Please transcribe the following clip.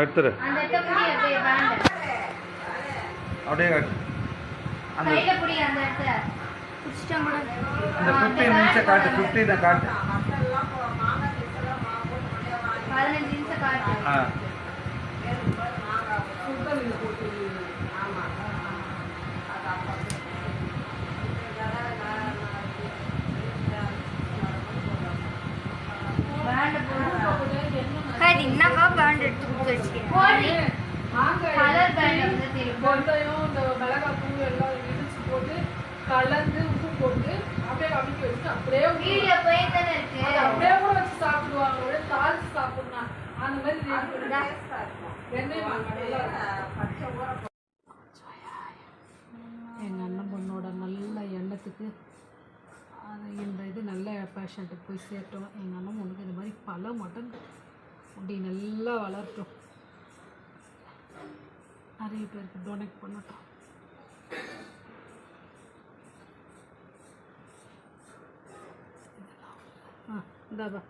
எடுத்துரு அப்படியே அந்த 15 நிமிஷம் காட்டு 15 காட்டு 15 நிமிஷம் காட்டு என்னக்கா பேண்ட் எடுத்து கொடுத்து வச்சுக்கேன் கலர் பேண்ட் வந்து தெரியும் கொண்டையும் இந்த மிளகாய் தூள் எல்லாம் இடிச்சு போட்டு கலந்து உப்பு போட்டு அப்படியே அமுக்கி வச்சுட்டு அப்படியே வீடியோ போய் தானே இருக்கு அப்படியே கூட வச்சு சாப்பிடுவாங்க தாளிச்சு சாப்பிடணும் அந்த மாதிரி எங்கள் அண்ணன் பொண்ணோட நல்ல எண்ணத்துக்கு அது இந்த இது நல்ல பேஷண்ட்டுக்கு போய் சேர்த்தோம். எங்கள் அண்ணன் பொண்ணுக்கு இந்த மாதிரி பல மட்டன் அப்படி நல்லா வளர்த்தோம், நிறைய பேருக்கு டொனேட் பண்ணட்டும். இந்தாப்பா